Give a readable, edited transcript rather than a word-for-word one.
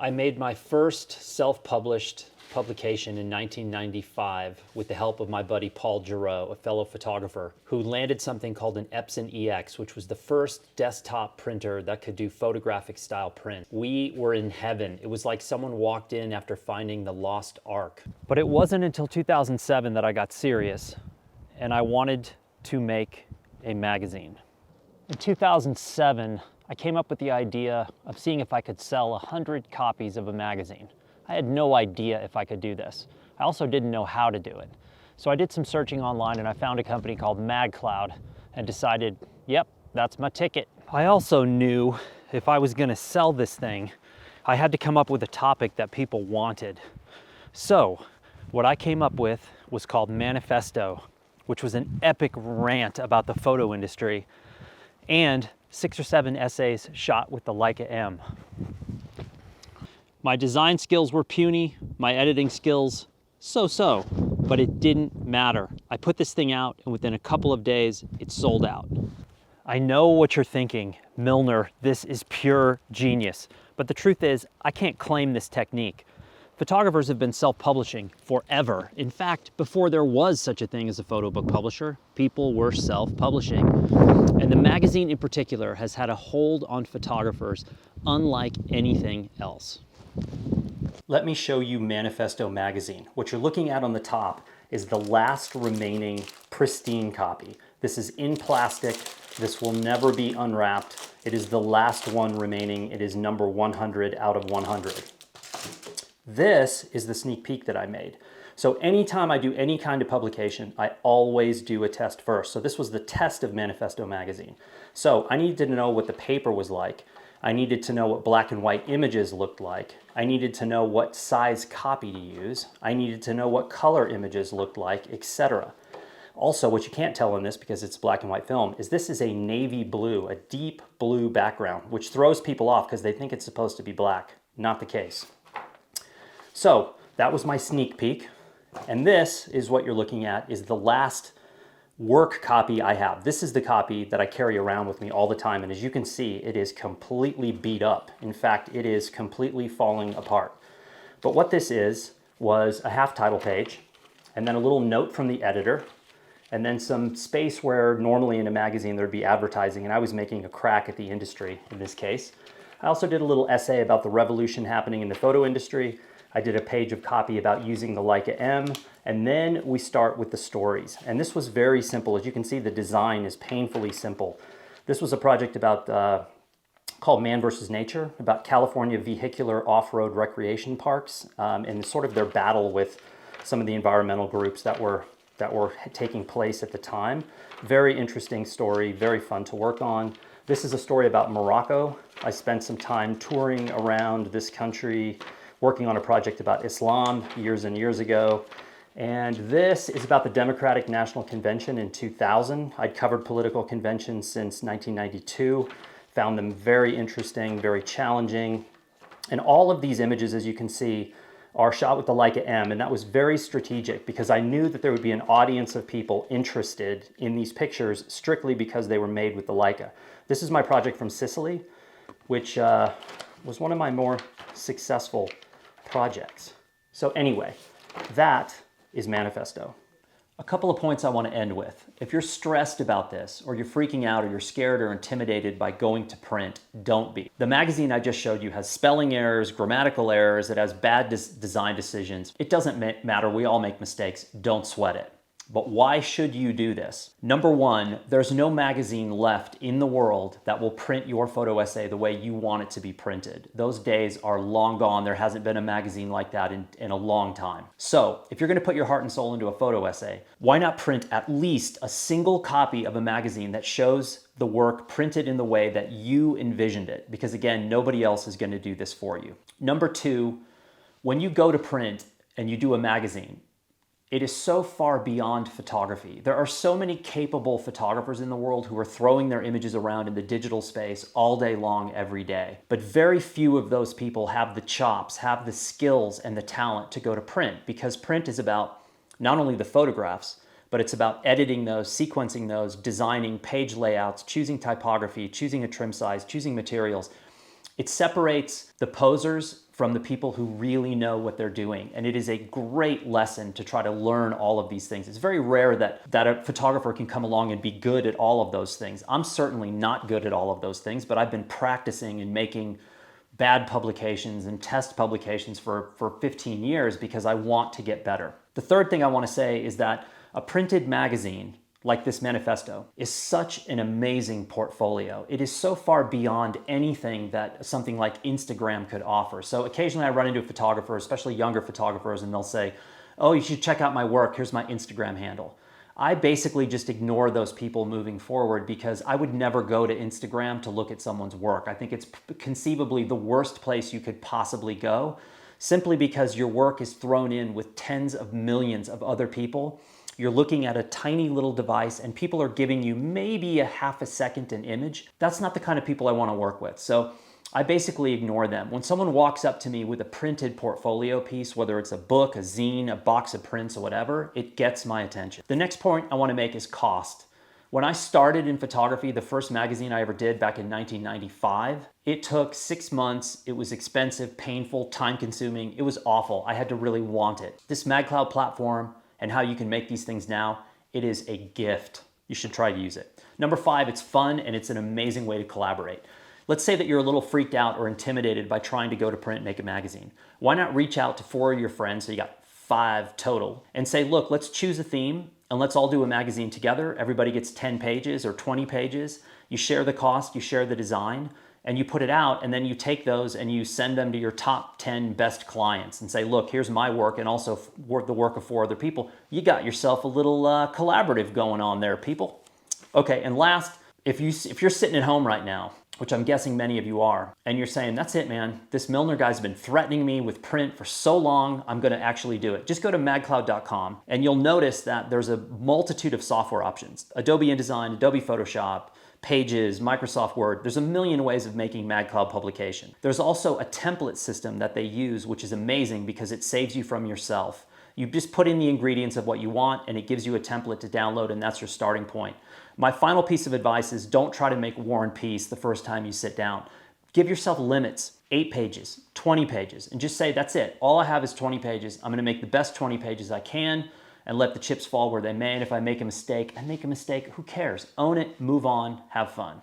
I made my first self-published publication in 1995 with the help of my buddy Paul Giroux, a fellow photographer, who landed something called an Epson EX, which was the first desktop printer that could do photographic style print. We were in heaven. It was like someone walked in after finding the lost ark. But it wasn't until 2007 that I got serious and I wanted to make a magazine. In 2007, I came up with the idea of seeing if I could sell 100 copies of a magazine. I had no idea if I could do this. I also didn't know how to do it. So I did some searching online and I found a company called MagCloud and decided, yep, that's my ticket. I also knew if I was gonna sell this thing, I had to come up with a topic that people wanted. So what I came up with was called Manifesto, which was an epic rant about the photo industry and 6 or 7 essays shot with the Leica M. My design skills were puny, my editing skills so-so, but it didn't matter. I put this thing out and within a couple of days, it sold out. I know what you're thinking, MILNOR, this is pure genius. But the truth is, I can't claim this technique. Photographers have been self-publishing forever. In fact, before there was such a thing as a photo book publisher, people were self-publishing. And the magazine in particular has had a hold on photographers unlike anything else. Let me show you Manifesto magazine. What you're looking at on the top is the last remaining pristine copy. This is in plastic. This will never be unwrapped. It is the last one remaining. It is number 100 out of 100. This is the sneak peek that I made. So anytime I do any kind of publication, I always do a test first. So this was the test of Manifesto magazine. So I needed to know what the paper was like. I needed to know what black and white images looked like. I needed to know what size copy to use. I needed to know what color images looked like, etc. Also, what you can't tell in this because it's black and white film is this is a navy blue, a deep blue background, which throws people off because they think it's supposed to be black. Not the case. So that was my sneak peek. And this is what you're looking at is the last work copy I have. This is the copy that I carry around with me all the time. And as you can see, it is completely beat up. In fact, it is completely falling apart. But what this is was a half title page and then a little note from the editor and then some space where normally in a magazine there'd be advertising and I was making a crack at the industry in this case. I also did a little essay about the revolution happening in the photo industry. I did a page of copy about using the Leica M, and then we start with the stories. And this was very simple. As you can see, the design is painfully simple. This was a project about called Man vs. Nature, about California vehicular off-road recreation parks and sort of their battle with some of the environmental groups that were taking place at the time. Very interesting story, very fun to work on. This is a story about Morocco. I spent some time touring around this country, working on a project about Islam years and years ago. And this is about the Democratic National Convention in 2000. I'd covered political conventions since 1992, found them very interesting, very challenging. And all of these images, as you can see, are shot with the Leica M, and that was very strategic because I knew that there would be an audience of people interested in these pictures strictly because they were made with the Leica. This is my project from Sicily, which was one of my more successful projects. So anyway, that is Manifesto. A couple of points I want to end with. If you're stressed about this, or you're freaking out, or you're scared or intimidated by going to print, don't be. The magazine I just showed you has spelling errors, grammatical errors, it has bad design decisions. It doesn't matter, we all make mistakes, don't sweat it. But why should you do this? Number one, there's no magazine left in the world that will print your photo essay the way you want it to be printed. Those days are long gone. There hasn't been a magazine like that in a long time. So if you're gonna put your heart and soul into a photo essay, why not print at least a single copy of a magazine that shows the work printed in the way that you envisioned it? Because again, nobody else is gonna do this for you. Number two, when you go to print and you do a magazine, it is so far beyond photography. There are so many capable photographers in the world who are throwing their images around in the digital space all day long, every day. But very few of those people have the chops, have the skills and the talent to go to print, because print is about not only the photographs, but it's about editing those, sequencing those, designing page layouts, choosing typography, choosing a trim size, choosing materials. It separates the posers from the people who really know what they're doing. And it is a great lesson to try to learn all of these things. It's very rare that a photographer can come along and be good at all of those things. I'm certainly not good at all of those things, but I've been practicing and making bad publications and test publications for 15 years because I want to get better. The third thing I want to say is that a printed magazine like this Manifesto is such an amazing portfolio. It is so far beyond anything that something like Instagram could offer. So occasionally I run into a photographer, especially younger photographers, and they'll say, oh, you should check out my work. Here's my Instagram handle. I basically just ignore those people moving forward because I would never go to Instagram to look at someone's work. I think it's conceivably the worst place you could possibly go, simply because your work is thrown in with tens of millions of other people. You're looking at a tiny little device and people are giving you maybe a half a second an image. That's not the kind of people I want to work with. So I basically ignore them. When someone walks up to me with a printed portfolio piece, whether it's a book, a zine, a box of prints, or whatever, it gets my attention. The next point I want to make is cost. When I started in photography, the first magazine I ever did back in 1995, it took 6 months. It was expensive, painful, time-consuming. It was awful. I had to really want it. This MagCloud platform and how you can make these things now, it is a gift. You should try to use it. Number 5, it's fun and it's an amazing way to collaborate. Let's say that you're a little freaked out or intimidated by trying to go to print and make a magazine. Why not reach out to 4 of your friends, so you got 5 total, and say, look, let's choose a theme and let's all do a magazine together. Everybody gets 10 pages or 20 pages. You share the cost, you share the design, and you put it out, and then you take those and you send them to your top 10 best clients and say, look, here's my work and also the work of 4 other people. You got yourself a little collaborative going on there, people. Okay, and last, if you're sitting at home right now, which I'm guessing many of you are, and you're saying, that's it, man. This MILNOR guy's been threatening me with print for so long, I'm gonna actually do it. Just go to magcloud.com and you'll notice that there's a multitude of software options. Adobe InDesign, Adobe Photoshop, Pages, Microsoft Word. There's a million ways of making MagCloud publication. There's also a template system that they use, which is amazing because it saves you from yourself. You just put in the ingredients of what you want and it gives you a template to download, and that's your starting point. My final piece of advice is don't try to make War and Peace the first time you sit down. Give yourself limits, 8 pages, 20 pages, and just say, that's it. All I have is 20 pages. I'm gonna make the best 20 pages I can and let the chips fall where they may. And if I make a mistake, I make a mistake. Who cares? Own it, move on, have fun.